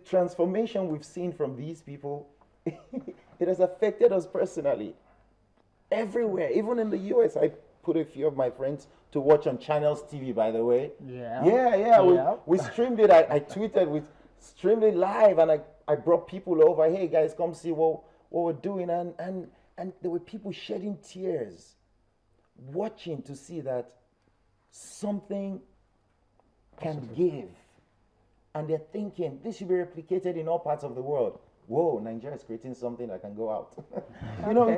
transformation we've seen from these people, it has affected us personally. Everywhere, even in the US, I put a few of my friends to watch on Channels TV, by the way. Yeah. We streamed it. I tweeted, we streamed it live, and I brought people over. Hey, guys, come see what we're doing. And there were people shedding tears, watching to see that something can give. And they're thinking, this should be replicated in all parts of the world. Whoa, Nigeria is creating something that can go out. You know,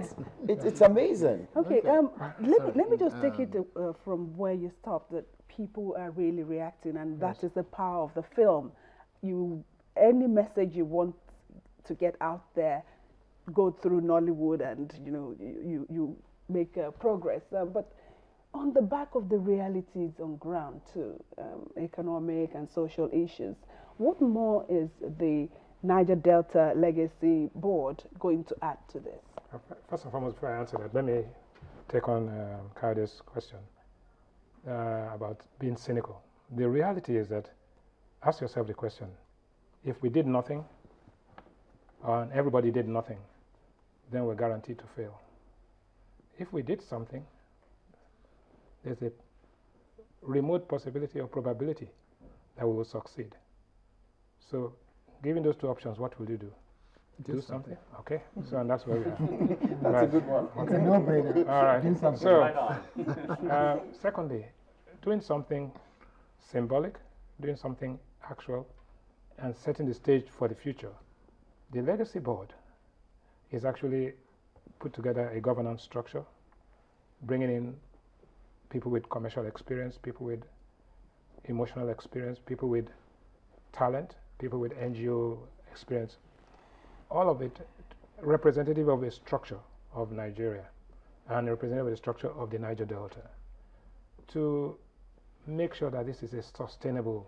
it's amazing. Okay, let me just take it from where you stopped, that people are really reacting, and that is the power of the film. Any message you want to get out there, go through Nollywood, and you make progress. But on the back of the realities on ground too, economic and social issues, what more is the Niger Delta Legacy Board going to add to this? First and foremost, before I answer that, let me take on Kaide's question about being cynical. The reality is that, ask yourself the question, if we did nothing, and everybody did nothing, then we're guaranteed to fail. If we did something, there's a remote possibility or probability that we will succeed. So, given those two options, what will you do? Do something. Okay, so and that's where we are. That's a good one. It's a no-brainer. All right. Do something. So, secondly, doing something symbolic, doing something actual, and setting the stage for the future. The Legacy Board is actually put together a governance structure, bringing in people with commercial experience, people with emotional experience, people with talent, people with NGO experience, all of it representative of a structure of Nigeria and representative of the structure of the Niger Delta, to make sure that this is a sustainable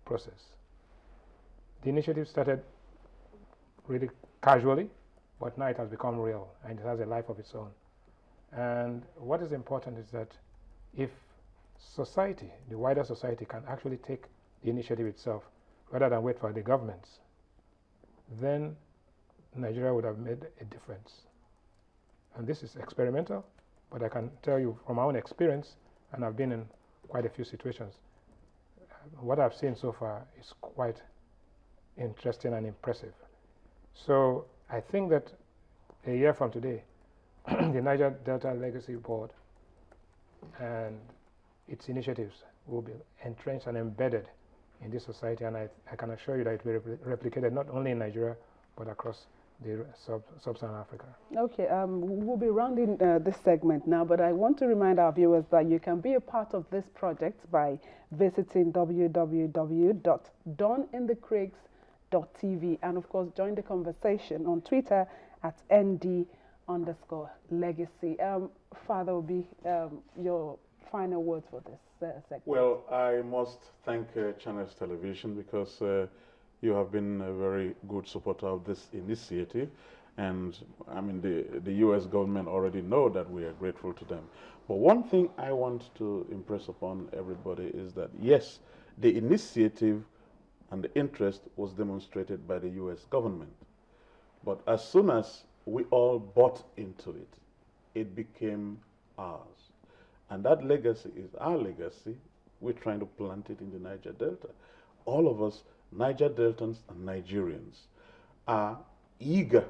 process. The initiative started really casually, but now it has become real and it has a life of its own. And what is important is that if society, the wider society, can actually take the initiative itself rather than wait for the governments, then Nigeria would have made a difference. And this is experimental, but I can tell you from my own experience, and I've been in quite a few situations, what I've seen so far is quite interesting and impressive. So I think that a year from today, the Niger Delta Legacy Board and its initiatives will be entrenched and embedded in this society, and I can assure you that it will be replicated not only in Nigeria but across the sub-Saharan Africa. Okay, we'll be rounding this segment now, but I want to remind our viewers that you can be a part of this project by visiting www.dawninthe.tv, and of course join the conversation on Twitter at @ND_legacy. Father Obi, your final words for this segment. Well, I must thank Channels Television because you have been a very good supporter of this initiative, and I mean the U.S. government already know that we are grateful to them. But one thing I want to impress upon everybody is that yes, the initiative and the interest was demonstrated by the U.S. government, but as soon as we all bought into it, it became ours. And that legacy is our legacy. We're trying to plant it in the Niger Delta. All of us, Niger Deltans and Nigerians, are eager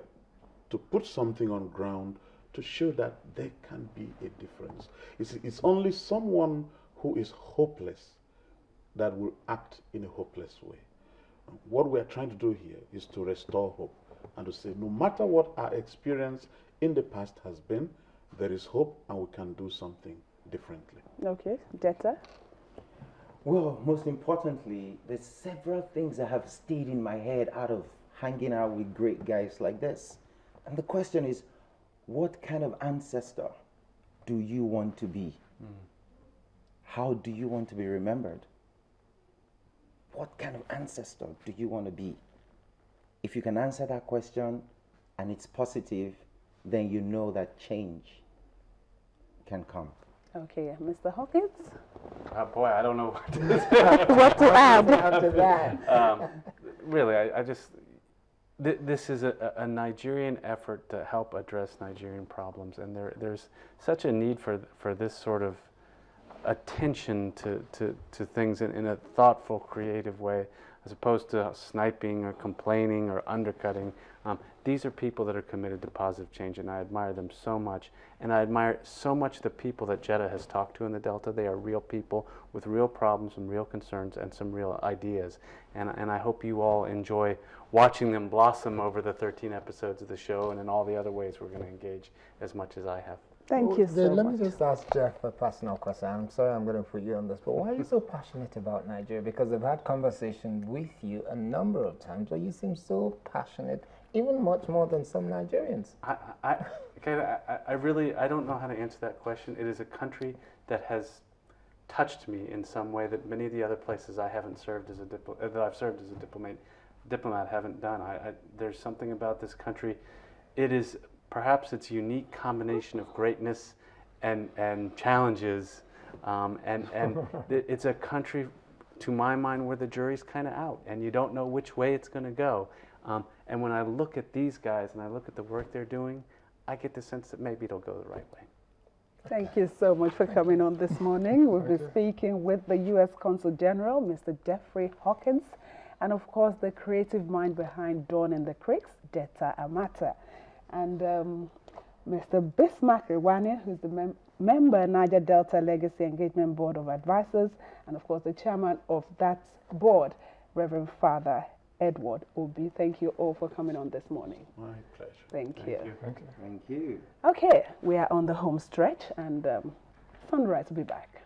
to put something on ground to show that there can be a difference. It's only someone who is hopeless that will act in a hopeless way. What we're trying to do here is to restore hope and to say no matter what our experience in the past has been, there is hope and we can do something differently. Okay, Delta? Well, most importantly, there's several things that have stayed in my head out of hanging out with great guys like this. And the question is, what kind of ancestor do you want to be? How do you want to be remembered? What kind of ancestor do you want to be? If you can answer that question and it's positive, then you know that change can come. Okay, Mr. Hawkins? Boy, I don't know what to add after that. really, I just, this is a Nigerian effort to help address Nigerian problems, and there's such a need for this sort of attention to things in a thoughtful, creative way, as opposed to sniping or complaining or undercutting. These are people that are committed to positive change, and I admire them so much. And I admire so much the people that Jeddah has talked to in the Delta. They are real people with real problems and real concerns and some real ideas. And I hope you all enjoy watching them blossom over the 13 episodes of the show and in all the other ways we're going to engage as much as I have. Thank you so Let much. me just ask Jeff a personal question. I'm sorry I'm going to put you on this, but why are you so passionate about Nigeria? Because I've had conversations with you a number of times where you seem so passionate, even much more than some Nigerians. I really don't know how to answer that question. It is a country that has touched me in some way that many of the other places I haven't served as that I've served as a diplomat haven't done. There's something about this country. It is perhaps its unique combination of greatness and challenges, and it's a country, to my mind, where the jury's kind of out, and you don't know which way it's going to go. And when I look at these guys and I look at the work they're doing, I get the sense that maybe it'll go the right way. Thank you so much for coming on this morning. We'll be speaking with the U.S. Consul General, Mr. Jeffrey Hawkins, and of course the creative mind behind Dawn in the Creeks, Detta Amata, and Mr. Bismarck Rwani, who's the member Niger Delta Legacy Engagement Board of Advisors, and of course the chairman of that board, Reverend Father Edward Obi. Thank you all for coming on this morning. My pleasure. Thank you. Thank you. Thank you. Okay, we are on the home stretch, and Sunrise will be back.